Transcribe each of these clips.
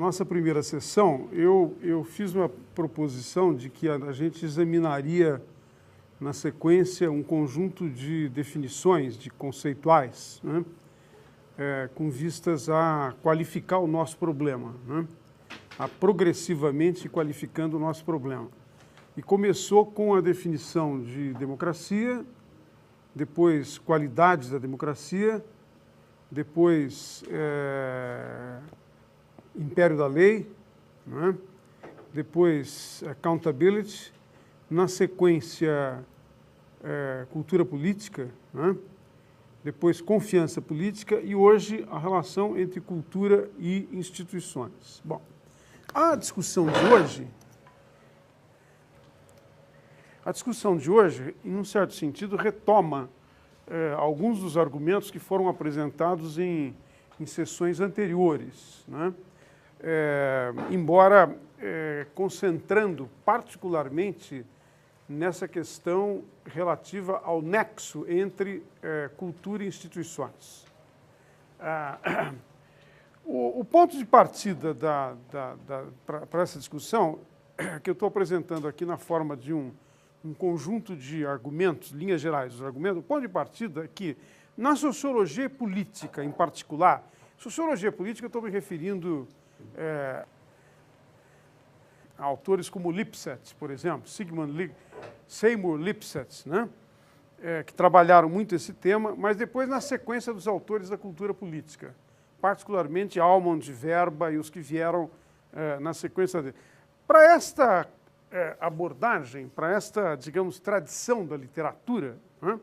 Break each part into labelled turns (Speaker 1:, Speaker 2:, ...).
Speaker 1: nossa primeira sessão, eu fiz uma proposição de que a gente examinaria, na sequência, um conjunto de definições, de conceituais, né, com vistas a qualificar o nosso problema, né, a progressivamente qualificando o nosso problema. E começou com a definição de democracia, depois qualidades da democracia, depois império da lei, né? Depois accountability, na sequência cultura política, né? Depois confiança política e hoje a relação entre cultura e instituições. Bom, a discussão de hoje, em um certo sentido, retoma alguns dos argumentos que foram apresentados em sessões anteriores, né? Embora concentrando particularmente nessa questão relativa ao nexo entre cultura e instituições. O ponto de partida para essa discussão, que eu estou apresentando aqui na forma de um conjunto de argumentos, linhas gerais dos argumentos, o ponto de partida é que, na sociologia política em particular, sociologia política eu estou me referindo a autores como Lipset, por exemplo, Seymour Lipset, né? Que trabalharam muito esse tema, mas depois na sequência dos autores da cultura política, particularmente Almond, Verba e os que vieram na sequência dele. Para esta abordagem, para esta, digamos, tradição da literatura, né,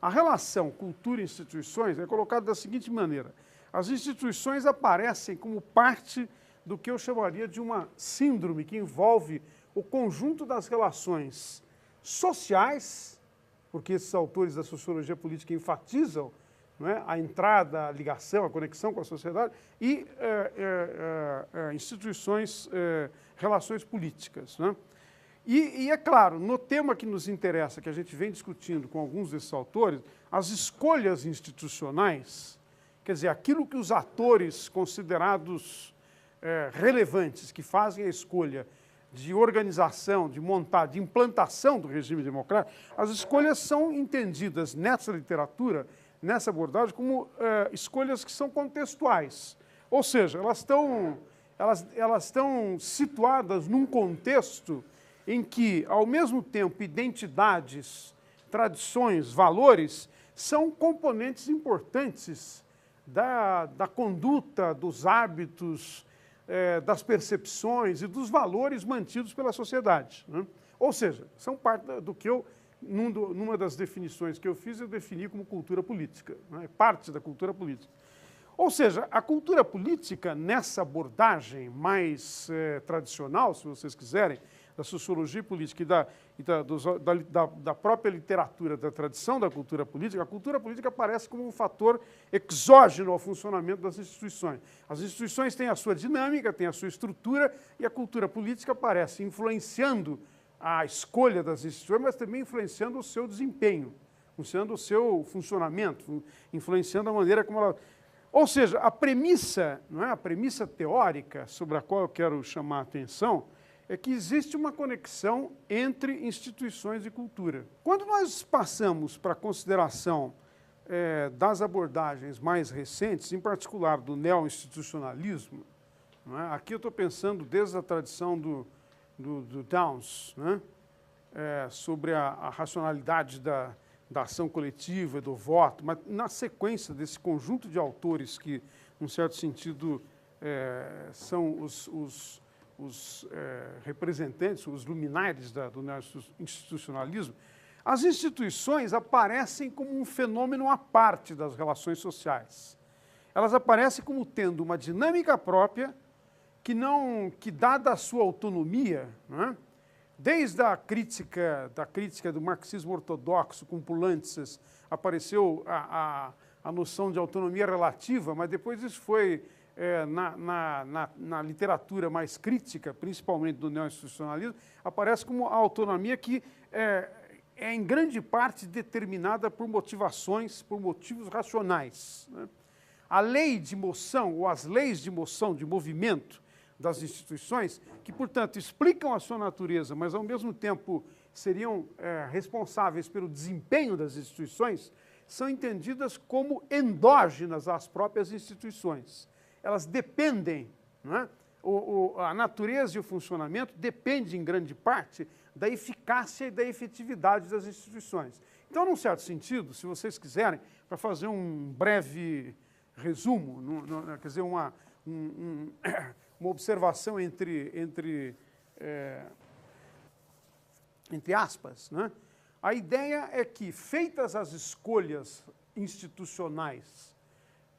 Speaker 1: a relação cultura e instituições é colocada da seguinte maneira: as instituições aparecem como parte do que eu chamaria de uma síndrome que envolve o conjunto das relações sociais, porque esses autores da sociologia política enfatizam, né, a entrada, a ligação, a conexão com a sociedade, e instituições, relações políticas, né? E é claro, no tema que nos interessa, que a gente vem discutindo com alguns desses autores, as escolhas institucionais, quer dizer, aquilo que os atores considerados relevantes, que fazem a escolha de organização, de montar, de implantação do regime democrático, as escolhas são entendidas nessa literatura, nessa abordagem, como escolhas que são contextuais. Ou seja, elas estão situadas num contexto em que, ao mesmo tempo, identidades, tradições, valores, são componentes importantes da conduta, dos hábitos, das percepções e dos valores mantidos pela sociedade, né? Ou seja, são parte do que eu, numa das definições que eu fiz, eu defini como cultura política, né? Parte da cultura política. Ou seja, a cultura política, nessa abordagem mais tradicional, se vocês quiserem, da sociologia política e da própria literatura, da tradição da cultura política, a cultura política aparece como um fator exógeno ao funcionamento das instituições. As instituições têm a sua dinâmica, têm a sua estrutura, e a cultura política aparece influenciando a escolha das instituições, mas também influenciando o seu desempenho, influenciando o seu funcionamento, influenciando a maneira como ela... Ou seja, a premissa, não é? A premissa teórica sobre a qual eu quero chamar a atenção é que existe uma conexão entre instituições e cultura. Quando nós passamos para a consideração das abordagens mais recentes, em particular do neo-institucionalismo, não é? Aqui eu estou pensando desde a tradição do Downs, né? Sobre a racionalidade da ação coletiva, do voto, mas na sequência desse conjunto de autores que, num certo sentido, são os representantes, os luminares do institucionalismo, as instituições aparecem como um fenômeno à parte das relações sociais. Elas aparecem como tendo uma dinâmica própria que dada a sua autonomia, não é? Desde a crítica do marxismo ortodoxo com Poulantzas, apareceu a noção de autonomia relativa, mas depois isso foi na literatura mais crítica, principalmente do neo-institucionalismo, aparece como a autonomia que é em grande parte determinada por motivações, por motivos racionais, né? A lei de moção, ou as leis de moção, de movimento, das instituições, que, portanto, explicam a sua natureza, mas, ao mesmo tempo, seriam responsáveis pelo desempenho das instituições, são entendidas como endógenas às próprias instituições. Elas dependem, não é? A natureza e o funcionamento dependem, em grande parte, da eficácia e da efetividade das instituições. Então, num certo sentido, se vocês quiserem, para fazer um breve resumo, quer dizer, uma observação entre aspas, né? A ideia é que, feitas as escolhas institucionais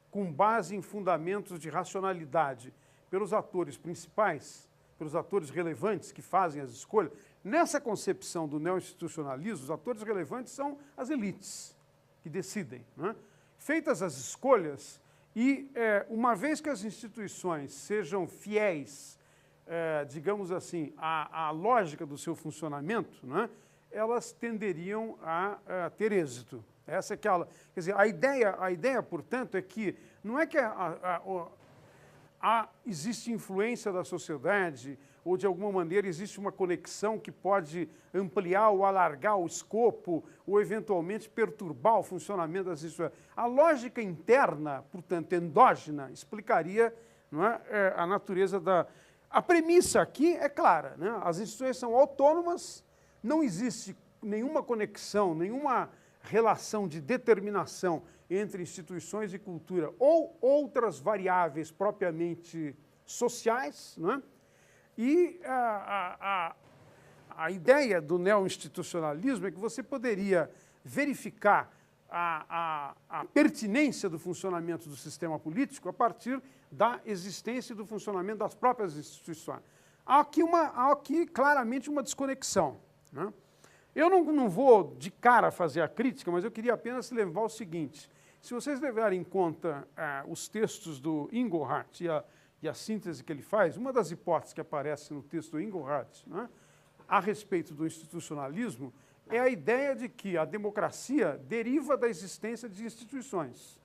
Speaker 1: com base em fundamentos de racionalidade pelos atores principais, pelos atores relevantes que fazem as escolhas, nessa concepção do neo-institucionalismo, os atores relevantes são as elites que decidem, né? Feitas as escolhas, e uma vez que as instituições sejam fiéis, digamos assim, à lógica do seu funcionamento, né, elas tenderiam a ter êxito. Essa é aquela, quer dizer, a ideia, portanto, é que não é que existe influência da sociedade, ou de alguma maneira existe uma conexão que pode ampliar ou alargar o escopo, ou eventualmente perturbar o funcionamento das instituições. A lógica interna, portanto, endógena, explicaria, não é, a natureza da... A premissa aqui é clara, né? As instituições são autônomas, não existe nenhuma conexão, nenhuma relação de determinação entre instituições e cultura ou outras variáveis propriamente sociais, não é? E a ideia do neo-institucionalismo é que você poderia verificar a pertinência do funcionamento do sistema político a partir da existência e do funcionamento das próprias instituições. Há aqui claramente uma desconexão, né? Eu não vou de cara fazer a crítica, mas eu queria apenas lembrar o seguinte: se vocês levarem em conta os textos do Engelhardt e a síntese que ele faz, uma das hipóteses que aparece no texto do Engelhardt, né, a respeito do institucionalismo, é a ideia de que a democracia deriva da existência de instituições.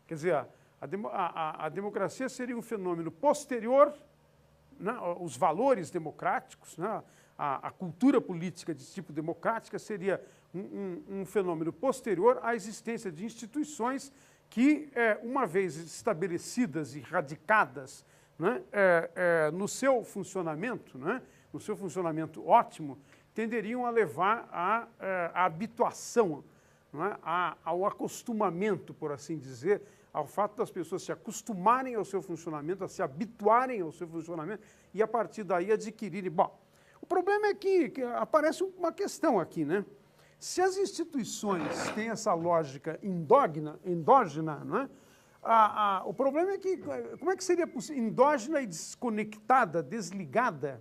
Speaker 1: Quer dizer, a democracia seria um fenômeno posterior, né, os valores democráticos, né, a cultura política de tipo democrática seria um fenômeno posterior à existência de instituições que, uma vez estabelecidas e radicadas, né, no seu funcionamento, né, no seu funcionamento ótimo, tenderiam a levar à habituação, não é, ao acostumamento, por assim dizer, ao fato das pessoas se acostumarem ao seu funcionamento, a se habituarem ao seu funcionamento e, a partir daí, adquirirem... Bom, o problema é que aparece uma questão aqui, né? Se as instituições têm essa lógica endógena, não é? O problema é que, como é que seria possível, endógena e desconectada, desligada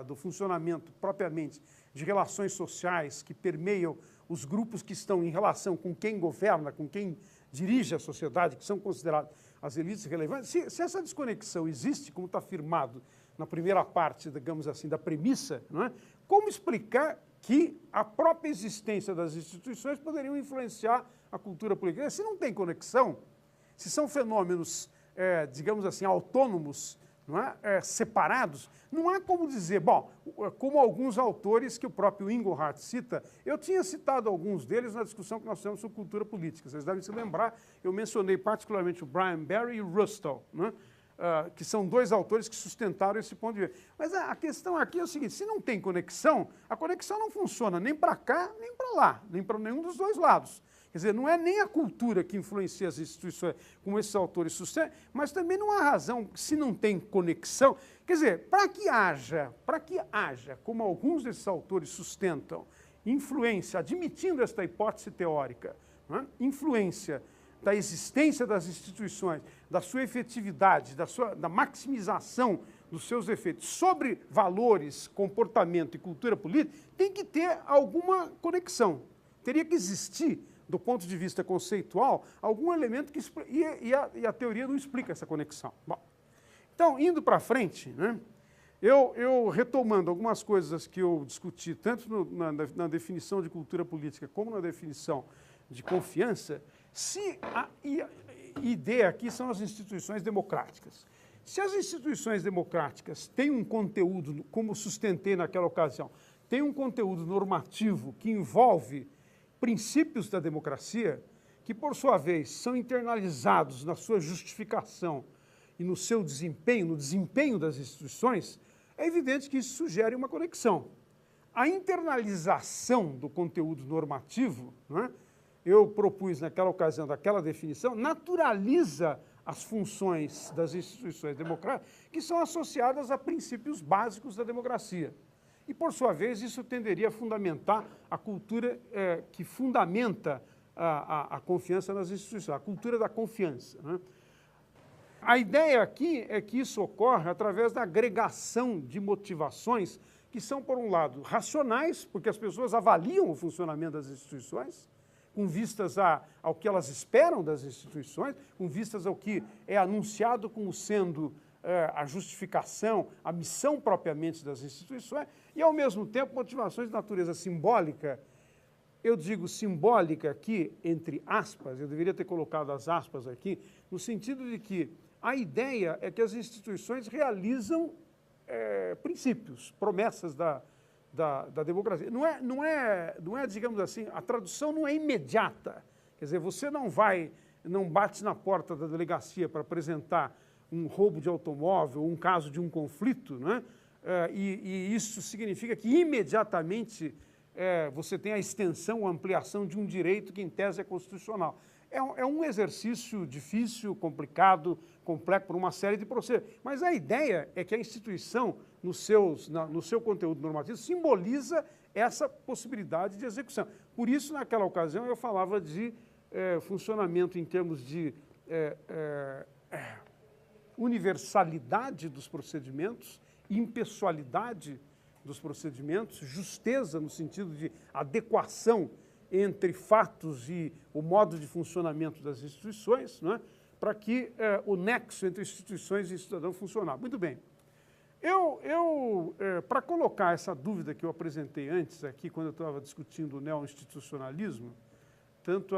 Speaker 1: do funcionamento propriamente de relações sociais que permeiam os grupos que estão em relação com quem governa, com quem dirige a sociedade, que são considerados as elites relevantes? Se essa desconexão existe, como está afirmado na primeira parte, digamos assim, da premissa, não é? Como explicar que a própria existência das instituições poderiam influenciar a cultura política? Se não tem conexão, se são fenômenos, digamos assim, autônomos, não é? Separados, não há como dizer, bom, como alguns autores que o próprio Engelhardt cita, eu tinha citado alguns deles na discussão que nós tivemos sobre cultura política. Vocês devem se lembrar, eu mencionei particularmente o Brian Barry e o Rustow, não é? Que são dois autores que sustentaram esse ponto de vista. Mas a questão aqui é o seguinte: se não tem conexão, a conexão não funciona nem para cá, nem para lá, nem para nenhum dos dois lados. Quer dizer, não é nem a cultura que influencia as instituições, como esses autores sustentam, mas também não há razão, se não tem conexão. Quer dizer, para que haja, como alguns desses autores sustentam, influência, admitindo esta hipótese teórica, não é? Influência da existência das instituições, da sua efetividade, da maximização dos seus efeitos sobre valores, comportamento e cultura política, tem que ter alguma conexão. Teria que existir, do ponto de vista conceitual, algum elemento que... E a teoria não explica essa conexão. Bom, então, indo para frente, né, eu retomando algumas coisas que eu discuti, tanto na definição de cultura política como na definição de confiança, se a ideia aqui são as instituições democráticas. Se as instituições democráticas têm um conteúdo, como sustentei naquela ocasião, tem um conteúdo normativo que envolve princípios da democracia, que, por sua vez, são internalizados na sua justificação e no seu desempenho, no desempenho das instituições, é evidente que isso sugere uma conexão. A internalização do conteúdo normativo, né, eu propus naquela ocasião daquela definição, naturaliza as funções das instituições democráticas que são associadas a princípios básicos da democracia. E, por sua vez, isso tenderia a fundamentar a cultura que fundamenta a confiança nas instituições, a cultura da confiança, né? A ideia aqui é que isso ocorre através da agregação de motivações que são, por um lado, racionais, porque as pessoas avaliam o funcionamento das instituições, com vistas ao que elas esperam das instituições, com vistas ao que é anunciado como sendo a justificação, a missão propriamente das instituições, e, ao mesmo tempo, motivações de natureza simbólica. Eu digo simbólica aqui, entre aspas, eu deveria ter colocado as aspas aqui, no sentido de que a ideia é que as instituições realizam princípios, promessas da democracia. Não é, digamos assim, a tradução não é imediata. Quer dizer, você não bate na porta da delegacia para apresentar um roubo de automóvel, um caso de um conflito, né? E isso significa que imediatamente você tem a extensão, a ampliação de um direito que, em tese, é constitucional. É um exercício difícil, complicado, complexo por uma série de processos. Mas a ideia é que a instituição, no seu conteúdo normativo, simboliza essa possibilidade de execução. Por isso, naquela ocasião, eu falava de funcionamento em termos de universalidade dos procedimentos, impessoalidade dos procedimentos, justeza no sentido de adequação entre fatos e o modo de funcionamento das instituições, né, para que o nexo entre instituições e cidadão funcionasse. Muito bem. Para colocar essa dúvida que eu apresentei antes aqui, quando eu estava discutindo o neo-institucionalismo, tanto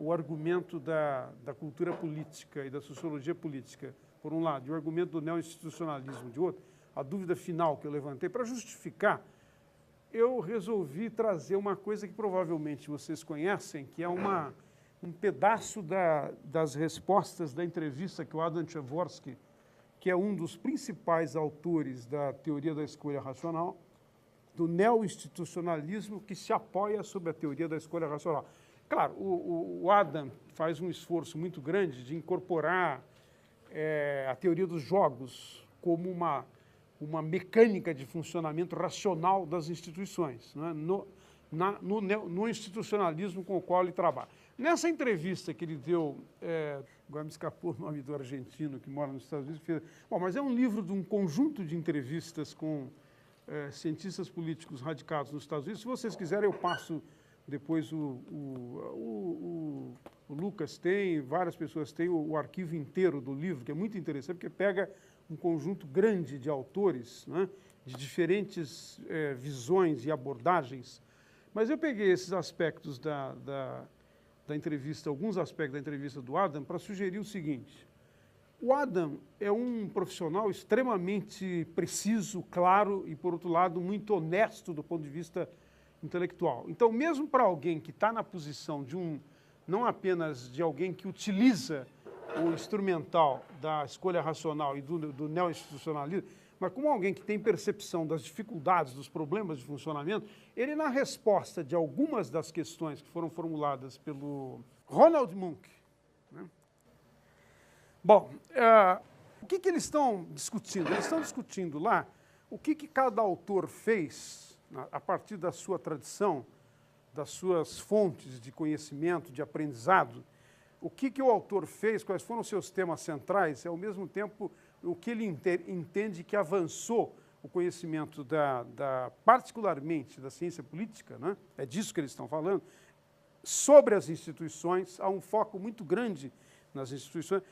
Speaker 1: o argumento da cultura política e da sociologia política, por um lado, e o argumento do neo-institucionalismo, de outro, a dúvida final que eu levantei, para justificar, eu resolvi trazer uma coisa que provavelmente vocês conhecem, que é um pedaço das respostas da entrevista que o Adam Przeworski, que é um dos principais autores da teoria da escolha racional, do neo-institucionalismo, que se apoia sobre a teoria da escolha racional. Claro, o Adam faz um esforço muito grande de incorporar a teoria dos jogos como uma mecânica de funcionamento racional das instituições, né, no institucionalismo com o qual ele trabalha. Nessa entrevista que ele deu, agora me escapou o nome do argentino que mora nos Estados Unidos, mas é um livro de um conjunto de entrevistas com cientistas políticos radicados nos Estados Unidos. Se vocês quiserem, eu passo depois, o Lucas tem, várias pessoas têm o arquivo inteiro do livro, que é muito interessante, porque pega um conjunto grande de autores, né, de diferentes visões e abordagens. Mas eu peguei esses aspectos da entrevista, alguns aspectos da entrevista do Adam, para sugerir o seguinte. O Adam é um profissional extremamente preciso, claro e, por outro lado, muito honesto do ponto de vista intelectual. Então, mesmo para alguém que está na posição de não apenas de alguém que utiliza o instrumental da escolha racional e do neo-institucionalismo, mas como alguém que tem percepção das dificuldades, dos problemas de funcionamento, ele, na resposta de algumas das questões que foram formuladas pelo Ronald Munk, né? Bom, o que eles estão discutindo? Eles estão discutindo lá o que cada autor fez a partir da sua tradição, das suas fontes de conhecimento, de aprendizado, o que o autor fez, quais foram os seus temas centrais, e, ao mesmo tempo, o que ele entende que avançou o conhecimento particularmente da ciência política, né? É disso que eles estão falando, sobre as instituições. Há um foco muito grande nas instituições,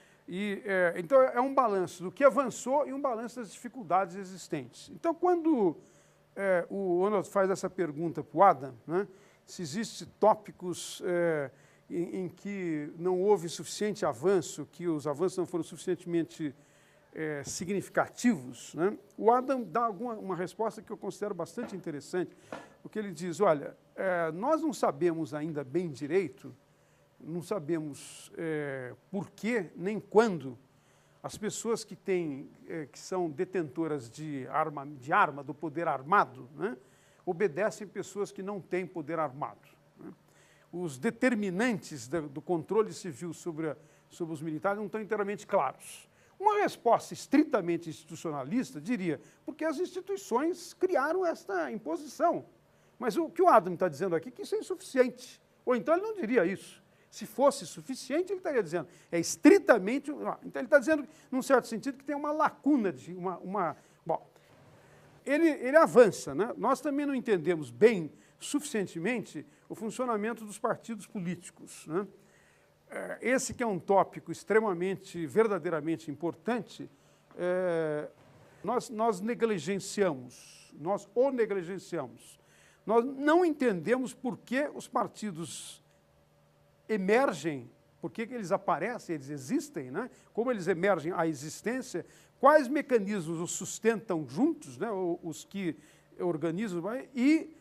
Speaker 1: então é um balanço do que avançou e um balanço das dificuldades existentes. Então, quando o Ronald faz essa pergunta para o Adam, né, se existem tópicos em que não houve suficiente avanço, que os avanços não foram suficientemente significativos, né? O Adam dá uma resposta que eu considero bastante interessante, porque ele diz, olha, nós não sabemos ainda bem direito, não sabemos por que nem quando as pessoas que são detentoras de arma, do poder armado, né, obedecem pessoas que não têm poder armado. Né? Os determinantes do controle civil sobre os militares não estão inteiramente claros. Uma resposta estritamente institucionalista diria, porque as instituições criaram esta imposição. Mas o que o Adam está dizendo aqui é que isso é insuficiente. Ou então ele não diria isso. Se fosse suficiente, ele estaria dizendo, é estritamente... Então ele está dizendo, num certo sentido, que tem uma lacuna, bom, ele avança, né? Nós também não entendemos bem, suficientemente, o funcionamento dos partidos políticos, né? Esse que é um tópico extremamente, verdadeiramente importante, nós negligenciamos, nós o negligenciamos. Nós não entendemos por que os partidos emergem, por que eles aparecem, eles existem, né? Como eles emergem à existência, quais mecanismos os sustentam juntos, né? Os que organizam, e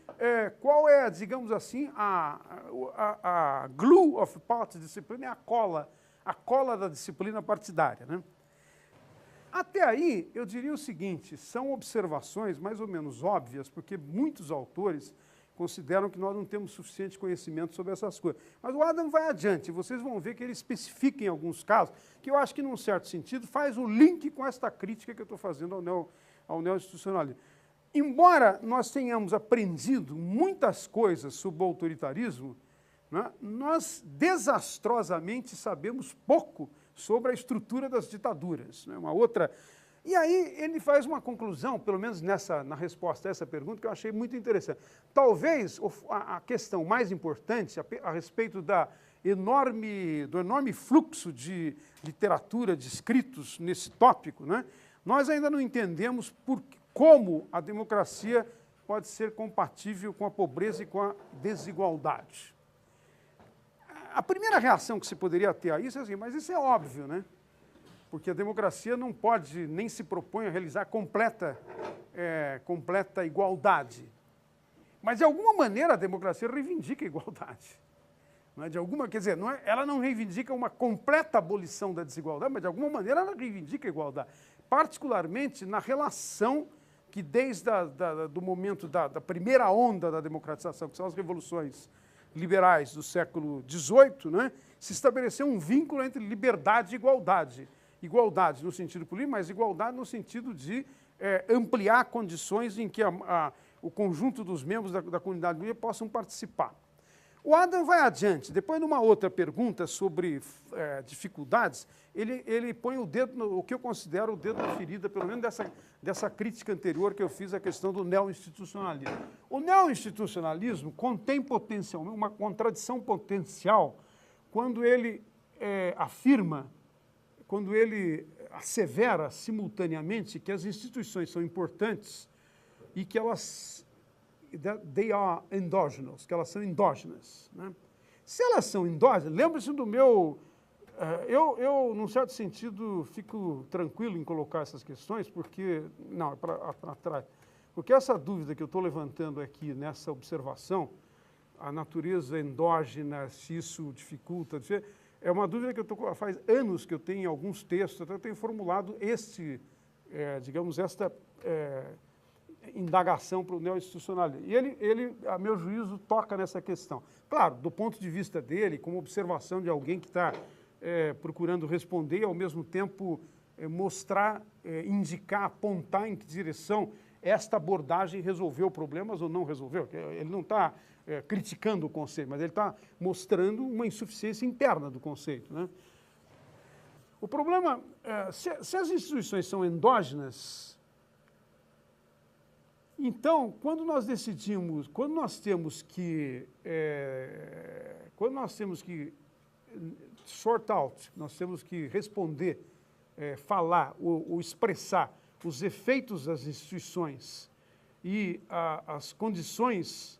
Speaker 1: qual é, digamos assim, a glue of party discipline, é a cola da disciplina partidária, né? Até aí, eu diria o seguinte, são observações mais ou menos óbvias, porque muitos autores consideram que nós não temos suficiente conhecimento sobre essas coisas. Mas o Adam vai adiante, vocês vão ver que ele especifica em alguns casos, que eu acho que, num certo sentido, faz o link com esta crítica que eu estou fazendo ao neo-institucionalismo. Embora nós tenhamos aprendido muitas coisas sobre o autoritarismo, né, nós desastrosamente sabemos pouco sobre a estrutura das ditaduras. Né, E aí ele faz uma conclusão, pelo menos na resposta a essa pergunta, que eu achei muito interessante. Talvez a questão mais importante a respeito do enorme fluxo de literatura, de escritos nesse tópico, né, nós ainda não entendemos como a democracia pode ser compatível com a pobreza e com a desigualdade. A primeira reação que se poderia ter a isso é assim, mas isso é óbvio, né? Porque a democracia não pode, nem se propõe a realizar completa igualdade. Mas, de alguma maneira, a democracia reivindica a igualdade. Não é? Quer dizer, ela não reivindica uma completa abolição da desigualdade, mas, de alguma maneira, ela reivindica a igualdade. Particularmente na relação que, desde do momento da primeira onda da democratização, que são as revoluções liberais do século XVIII, né, se estabeleceu um vínculo entre liberdade e igualdade. Igualdade no sentido político, mas igualdade no sentido de ampliar condições em que o conjunto dos membros da comunidade política possam participar. O Adam vai adiante, depois de uma outra pergunta sobre dificuldades, ele põe o dedo, o que eu considero o dedo na ferida, pelo menos dessa crítica anterior que eu fiz à questão do neo-institucionalismo. O neo-institucionalismo contém potencialmente uma contradição potencial quando ele afirma, quando ele assevera simultaneamente que as instituições são importantes e que elas they are endogenous, que elas são endógenas. Né? Se elas são endógenas, lembre-se do meu... eu, num certo sentido, fico tranquilo em colocar essas questões, porque... Não, é para trás. Porque essa dúvida que eu estou levantando aqui nessa observação, a natureza endógena, se isso dificulta... É uma dúvida que faz anos que eu tenho em alguns textos, até eu tenho formulado digamos, esta indagação para o neo-institucionalismo. E ele, a meu juízo, toca nessa questão. Claro, do ponto de vista dele, como observação de alguém que está procurando responder e, ao mesmo tempo, mostrar, indicar, apontar em que direção esta abordagem resolveu problemas ou não resolveu. Ele não está criticando o conceito, mas ele está mostrando uma insuficiência interna do conceito. Né? O problema, se as instituições são endógenas, então, quando nós temos que sort out, nós temos que responder, falar ou expressar os efeitos das instituições e as condições...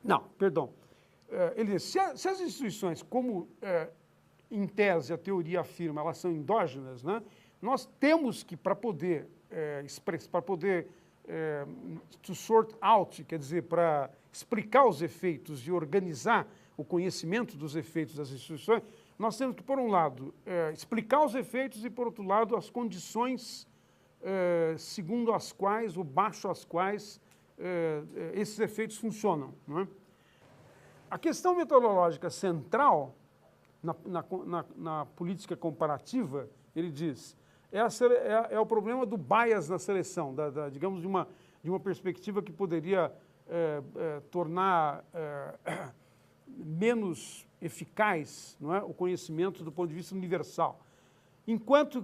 Speaker 1: Não, perdão. Ele diz, se as instituições, como em tese, a teoria afirma, elas são endógenas, né? Nós temos que, para poder to sort out, quer dizer, para explicar os efeitos e organizar o conhecimento dos efeitos das instituições, nós temos que, por um lado, explicar os efeitos e, por outro lado, as condições segundo as quais, ou baixo as quais, esses efeitos funcionam, não é? A questão metodológica central na política comparativa, ele diz, é o problema do bias na seleção, digamos, de uma perspectiva que poderia tornar menos eficaz, não é, o conhecimento do ponto de vista universal. Enquanto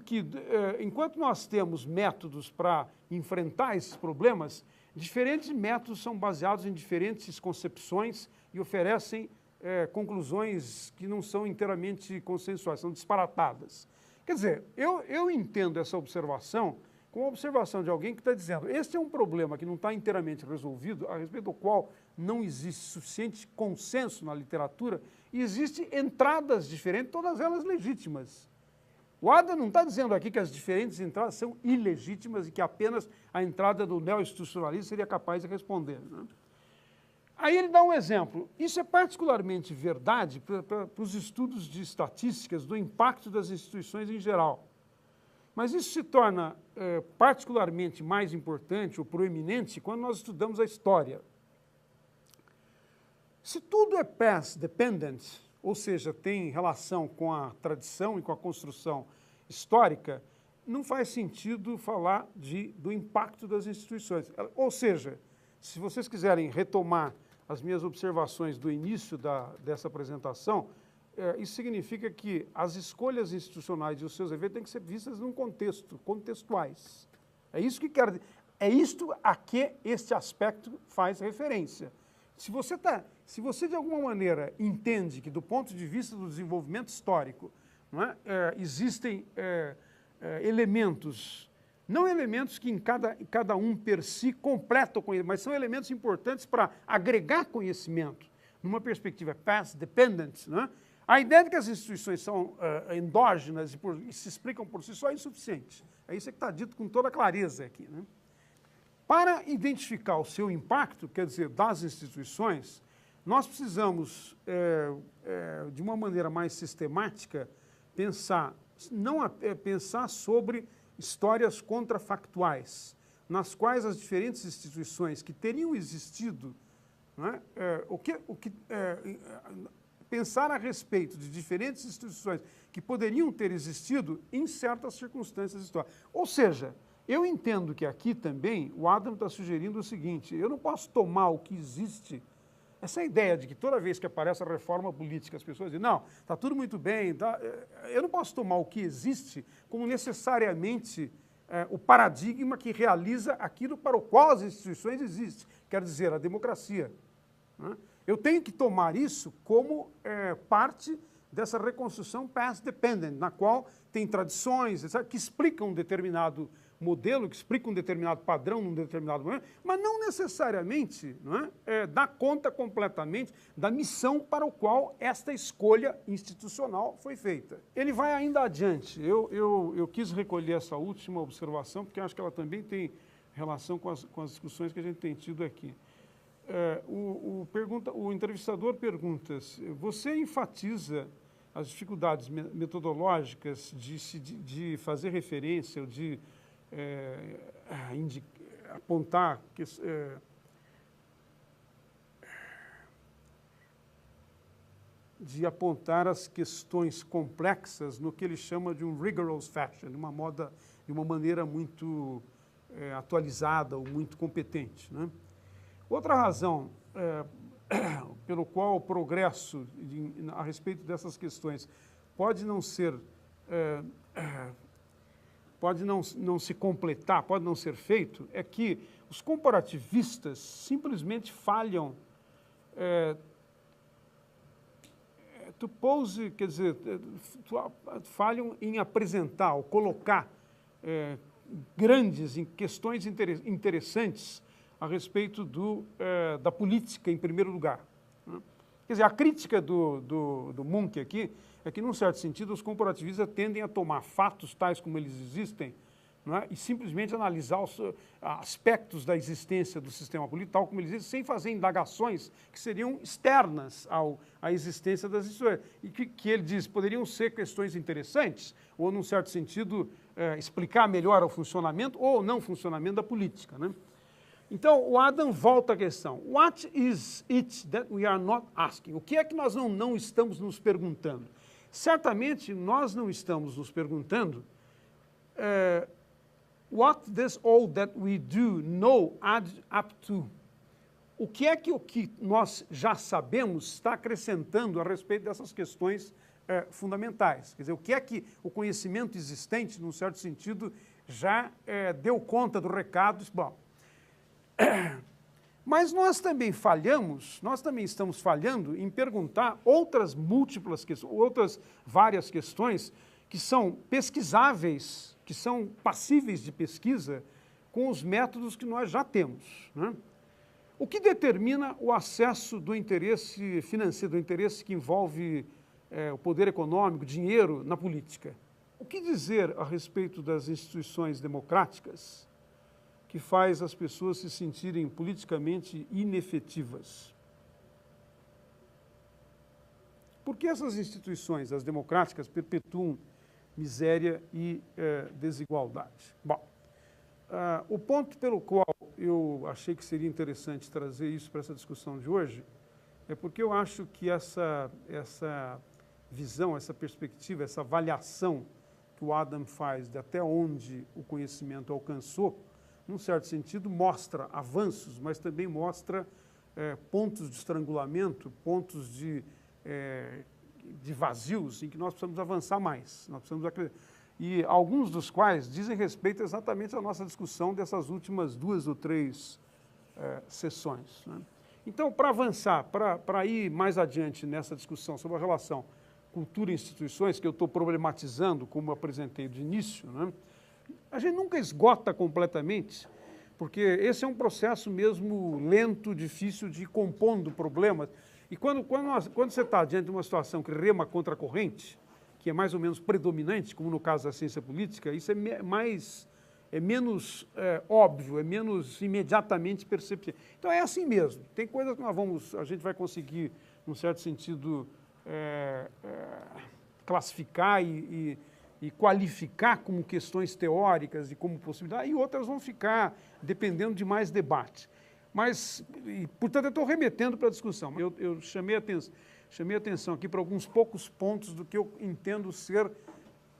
Speaker 1: nós temos métodos para enfrentar esses problemas, diferentes métodos são baseados em diferentes concepções e oferecem conclusões que não são inteiramente consensuais, são disparatadas. Quer dizer, eu entendo essa observação como a observação de alguém que está dizendo, este é um problema que não está inteiramente resolvido, a respeito do qual não existe suficiente consenso na literatura, e existem entradas diferentes, todas elas legítimas. O Adam não está dizendo aqui que as diferentes entradas são ilegítimas e que apenas a entrada do neo-institucionalismo seria capaz de responder, né? Aí ele dá um exemplo. Isso é particularmente verdade para os estudos de estatísticas do impacto das instituições em geral. Mas isso se torna particularmente mais importante ou proeminente quando nós estudamos a história. Se tudo é past dependent, ou seja, tem relação com a tradição e com a construção histórica, não faz sentido falar do impacto das instituições. Ou seja, se vocês quiserem retomar as minhas observações do início dessa apresentação, isso significa que as escolhas institucionais e os seus eventos têm que ser vistas num contexto, contextuais. É isso que quero dizer. É isto a que este aspecto faz referência. Se você de alguma maneira entende que do ponto de vista do desenvolvimento histórico, não é, existem elementos, não elementos que em cada um per si completam o conhecimento, mas são elementos importantes para agregar conhecimento, numa perspectiva past dependent, não é? A ideia de que as instituições são endógenas e se explicam por si só é insuficiente. É isso que está dito com toda clareza aqui, né? Para identificar o seu impacto, quer dizer, das instituições, nós precisamos, de uma maneira mais sistemática, pensar sobre histórias contrafactuais, nas quais as diferentes instituições que teriam existido, não é, pensar a respeito de diferentes instituições que poderiam ter existido em certas circunstâncias históricas. Ou seja, eu entendo que aqui também o Adam está sugerindo o seguinte, eu não posso tomar o que existe, essa ideia de que toda vez que aparece a reforma política as pessoas dizem, não, está tudo muito bem, eu não posso tomar o que existe como necessariamente o paradigma que realiza aquilo para o qual as instituições existem, quer dizer, a democracia, né? Eu tenho que tomar isso como parte dessa reconstrução past dependent, na qual tem tradições, etc., que explicam um determinado modelo, que explicam um determinado padrão num determinado momento, mas não necessariamente, não é, dá conta completamente da missão para o qual esta escolha institucional foi feita. Ele vai ainda adiante. Eu quis recolher essa última observação, porque acho que ela também tem relação com as discussões que a gente tem tido aqui. O entrevistador pergunta, você enfatiza as dificuldades metodológicas de fazer referência, ou de apontar as questões complexas no que ele chama de um rigorous fashion, de uma maneira muito atualizada ou muito competente, né? Outra razão pelo qual o progresso a respeito dessas questões pode não ser, pode não se completar, pode não ser feito, é que os comparativistas simplesmente falham, quer dizer, falham em apresentar ou colocar grandes questões interessantes a respeito da política, em primeiro lugar, né? Quer dizer, a crítica do Munch aqui é que, num certo sentido, os comparativistas tendem a tomar fatos tais como eles existem, não é? E simplesmente analisar os aspectos da existência do sistema político, tal como eles existem, sem fazer indagações que seriam externas à existência das instituições. E que ele diz, poderiam ser questões interessantes, ou, num certo sentido, explicar melhor o funcionamento ou não funcionamento da política, né? Então, o Adam volta à questão. What is it that we are not asking? O que é que nós não estamos nos perguntando? Certamente, nós não estamos nos perguntando what does all that we do know add up to? O que é que o que nós já sabemos está acrescentando a respeito dessas questões fundamentais? Quer dizer, o que é que o conhecimento existente, num certo sentido, já deu conta do recado? Bom, mas nós também estamos falhando em perguntar outras múltiplas questões, outras várias questões que são pesquisáveis, que são passíveis de pesquisa com os métodos que nós já temos, né? O que determina o acesso do interesse financeiro, do interesse que envolve o poder econômico, dinheiro na política? O que dizer a respeito das instituições democráticas que faz as pessoas se sentirem politicamente inefetivas? Por que essas instituições, as democráticas, perpetuam miséria e desigualdade? Bom, o ponto pelo qual eu achei que seria interessante trazer isso para essa discussão de hoje é porque eu acho que essa visão, essa perspectiva, essa avaliação que o Adam faz de até onde o conhecimento alcançou, num certo sentido, mostra avanços, mas também mostra pontos de estrangulamento, pontos de vazios em que nós precisamos avançar mais. Nós precisamos acreditar. E alguns dos quais dizem respeito exatamente à nossa discussão dessas últimas 2 ou 3 sessões, né? Então, para avançar, para ir mais adiante nessa discussão sobre a relação cultura e instituições, que eu estou problematizando, como eu apresentei de início, né? A gente nunca esgota completamente, porque esse é um processo mesmo lento, difícil de ir compondo problemas. E quando você está diante de uma situação que rema contra a corrente, que é mais ou menos predominante, como no caso da ciência política, isso é menos óbvio, é menos imediatamente perceptível. Então é assim mesmo. Tem coisas que a gente vai conseguir, num certo sentido, classificar e qualificar como questões teóricas e como possibilidade, e outras vão ficar dependendo de mais debate. Mas, portanto, eu estou remetendo para a discussão. Eu chamei a atenção aqui para alguns poucos pontos do que eu entendo ser,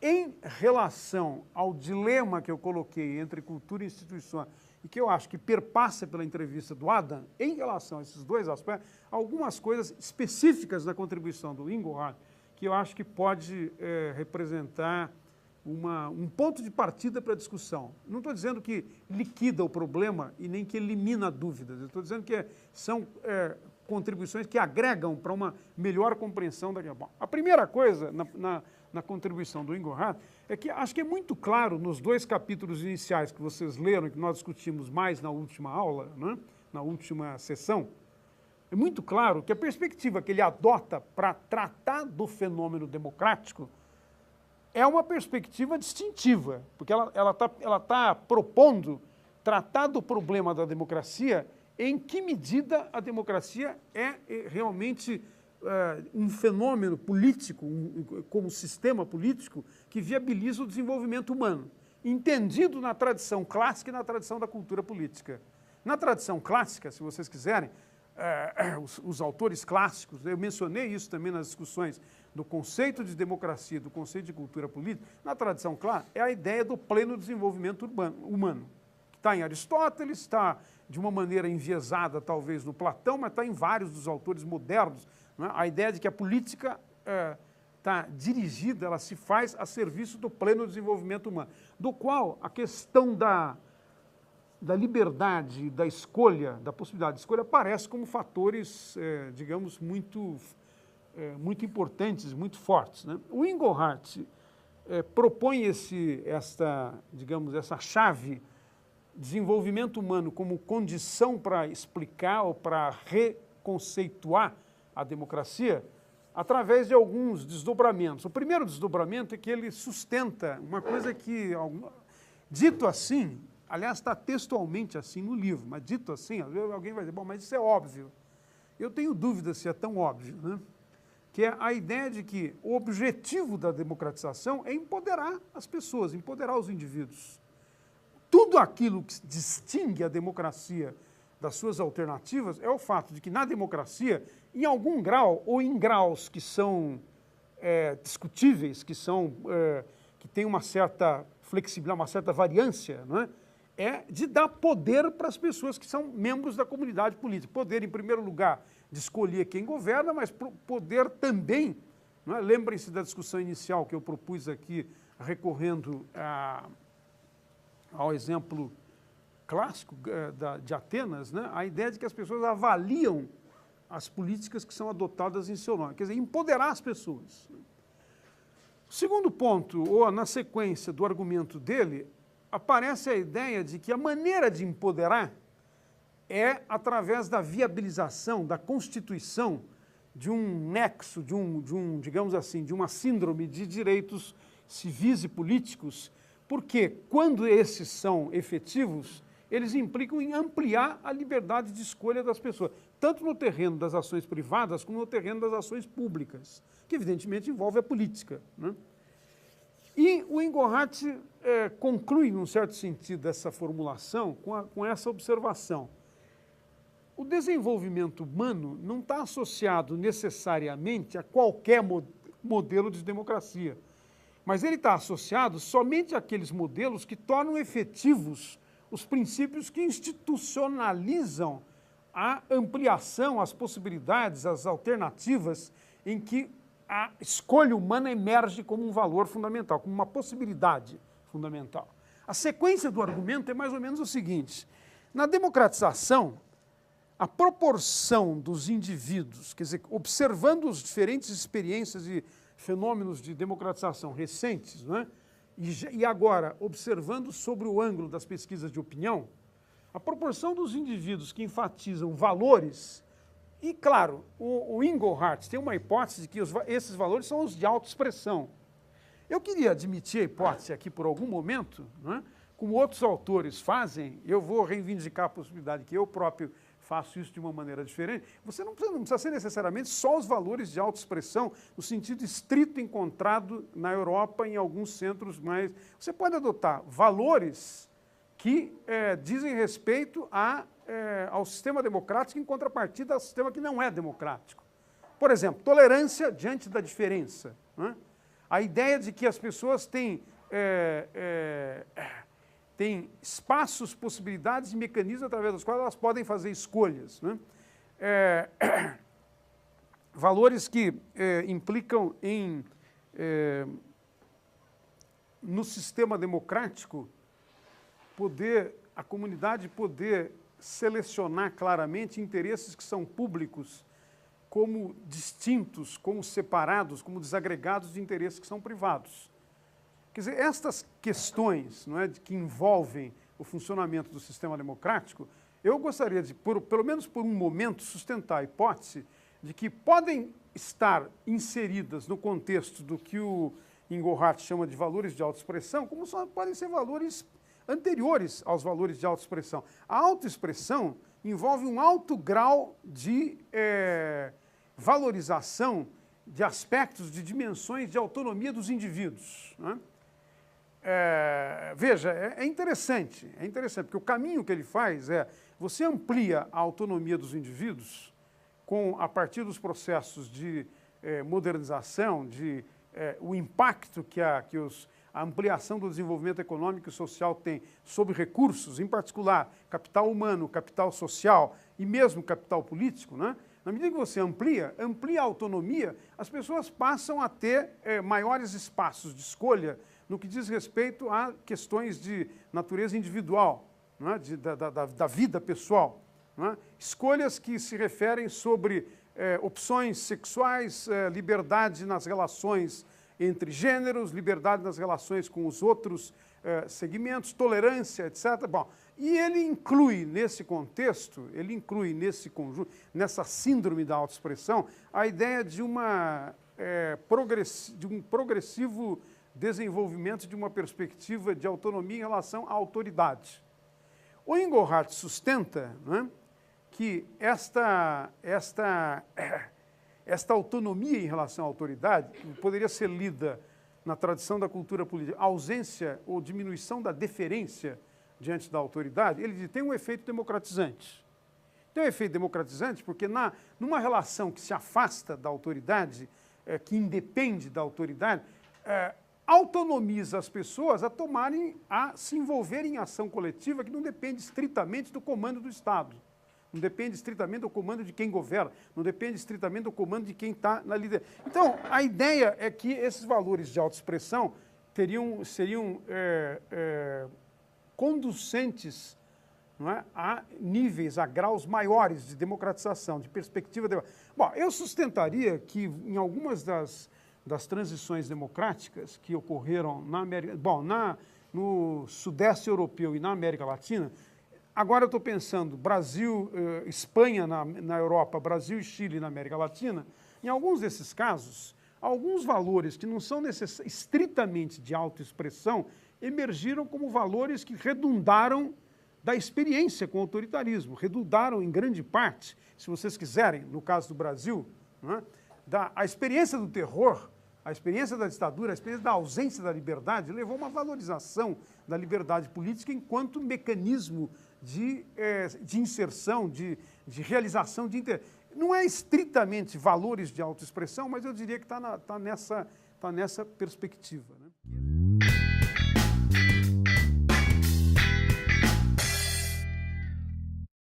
Speaker 1: em relação ao dilema que eu coloquei entre cultura e instituição, e que eu acho que perpassa pela entrevista do Adam, em relação a esses dois aspectos, algumas coisas específicas da contribuição do Engelhardt, que eu acho que pode representar um ponto de partida para a discussão. Não estou dizendo que liquida o problema e nem que elimina dúvidas, eu estou dizendo que são contribuições que agregam para uma melhor compreensão daquilo. Bom, a primeira coisa na contribuição do Engelhardt é que acho que é muito claro nos 2 capítulos iniciais que vocês leram e que nós discutimos mais na última aula, né, na última sessão, é muito claro que a perspectiva que ele adota para tratar do fenômeno democrático é uma perspectiva distintiva, porque ela tá propondo tratar do problema da democracia, em que medida a democracia é realmente um fenômeno político, como sistema político, que viabiliza o desenvolvimento humano, entendido na tradição clássica e na tradição da cultura política. Na tradição clássica, se vocês quiserem, os autores clássicos, eu mencionei isso também nas discussões do conceito de democracia, do conceito de cultura política, na tradição clássica, é a ideia do pleno desenvolvimento humano. Está em Aristóteles, está de uma maneira enviesada talvez no Platão, mas está em vários dos autores modernos, né? A ideia de que a política está dirigida, ela se faz a serviço do pleno desenvolvimento humano, do qual a questão da liberdade, da escolha, da possibilidade de escolha, aparece como fatores, digamos, muito importantes, muito fortes, né? O Engelhardt propõe essa chave desenvolvimento humano como condição para explicar ou para reconceituar a democracia através de alguns desdobramentos. O primeiro desdobramento é que ele sustenta uma coisa que, dito assim, aliás, está textualmente assim no livro, mas dito assim, alguém vai dizer, bom, mas isso é óbvio. Eu tenho dúvida se é tão óbvio, né? Que é a ideia de que o objetivo da democratização é empoderar as pessoas, empoderar os indivíduos. Tudo aquilo que distingue a democracia das suas alternativas é o fato de que na democracia, em algum grau ou em graus que são discutíveis, que têm uma certa flexibilidade, uma certa variância, não é de dar poder para as pessoas que são membros da comunidade política. Poder, em primeiro lugar, de escolher quem governa, mas poder também, não é? Lembrem-se da discussão inicial que eu propus aqui, recorrendo ao exemplo clássico de Atenas, né? A ideia de que as pessoas avaliam as políticas que são adotadas em seu nome, quer dizer, empoderar as pessoas. O segundo ponto, ou na sequência do argumento dele, aparece a ideia de que a maneira de empoderar é através da viabilização, da constituição de um nexo, digamos assim, de uma síndrome de direitos civis e políticos, porque quando esses são efetivos, eles implicam em ampliar a liberdade de escolha das pessoas, tanto no terreno das ações privadas como no terreno das ações públicas, que evidentemente envolve a política, né? E o Engelhardt conclui, num certo sentido, essa formulação com essa observação. O desenvolvimento humano não está associado necessariamente a qualquer modelo de democracia, mas ele está associado somente àqueles modelos que tornam efetivos os princípios que institucionalizam a ampliação, as possibilidades, as alternativas em que a escolha humana emerge como um valor fundamental, como uma possibilidade fundamental. A sequência do argumento é mais ou menos o seguinte: na democratização, a proporção dos indivíduos, quer dizer, observando as diferentes experiências e fenômenos de democratização recentes, não é? E agora, observando sobre o ângulo das pesquisas de opinião, a proporção dos indivíduos que enfatizam valores, e claro, o Engelhardt tem uma hipótese de que esses valores são os de autoexpressão. Eu queria admitir a hipótese aqui por algum momento, não é? Como outros autores fazem, eu vou reivindicar a possibilidade que eu próprio faço isso de uma maneira diferente. Você não precisa ser necessariamente só os valores de autoexpressão, no sentido estrito encontrado na Europa, em alguns centros mais... Você pode adotar valores que dizem respeito ao sistema democrático em contrapartida ao sistema que não é democrático. Por exemplo, tolerância diante da diferença, né? A ideia de que as pessoas têm espaços, possibilidades e mecanismos através dos quais elas podem fazer escolhas, né? Valores que implicam no sistema democrático, a comunidade poder selecionar claramente interesses que são públicos como distintos, como separados, como desagregados de interesses que são privados. Quer dizer, estas questões, não é, que envolvem o funcionamento do sistema democrático, eu gostaria de, pelo menos por um momento, sustentar a hipótese de que podem estar inseridas no contexto do que o Engelhardt chama de valores de autoexpressão, como podem ser valores anteriores aos valores de autoexpressão. A autoexpressão envolve um alto grau de valorização de aspectos, de dimensões de autonomia dos indivíduos, né? Veja, é interessante, porque o caminho que ele faz você amplia a autonomia dos indivíduos a partir dos processos de modernização, o impacto que a ampliação do desenvolvimento econômico e social tem sobre recursos, em particular capital humano, capital social e mesmo capital político, né? Na medida que você amplia a autonomia, as pessoas passam a ter maiores espaços de escolha no que diz respeito a questões de natureza individual, não é? Da vida pessoal, não é? Escolhas que se referem sobre opções sexuais, liberdade nas relações entre gêneros, liberdade nas relações com os outros segmentos, tolerância, etc. Bom, E ele inclui nesse contexto, ele inclui nesse conjunto, nessa síndrome da autoexpressão, a ideia de um progressivo desenvolvimento de uma perspectiva de autonomia em relação à autoridade. O Engelhardt sustenta, né, que esta autonomia em relação à autoridade, que poderia ser lida na tradição da cultura política, ausência ou diminuição da deferência diante da autoridade, ele tem um efeito democratizante. Tem um efeito democratizante porque numa relação que se afasta da autoridade, que independe da autoridade, autonomiza as pessoas a se envolverem em ação coletiva que não depende estritamente do comando do Estado. Não depende estritamente do comando de quem governa, não depende estritamente do comando de quem está na liderança. Então, a ideia é que esses valores de autoexpressão seriam conducentes, não é, a níveis, a graus maiores de democratização, de perspectiva. Bom, eu sustentaria que em algumas das transições democráticas que ocorreram na América, no Sudeste Europeu e na América Latina, agora eu estou pensando Brasil, Espanha na Europa, Brasil e Chile na América Latina, em alguns desses casos, alguns valores que não são estritamente de autoexpressão emergiram como valores que redundaram da experiência com o autoritarismo, redundaram em grande parte, se vocês quiserem, no caso do Brasil, né, a experiência do terror, a experiência da ditadura, a experiência da ausência da liberdade, levou a uma valorização da liberdade política enquanto mecanismo de inserção, de realização de interesse. Não é estritamente valores de autoexpressão, mas eu diria que está nessa perspectiva.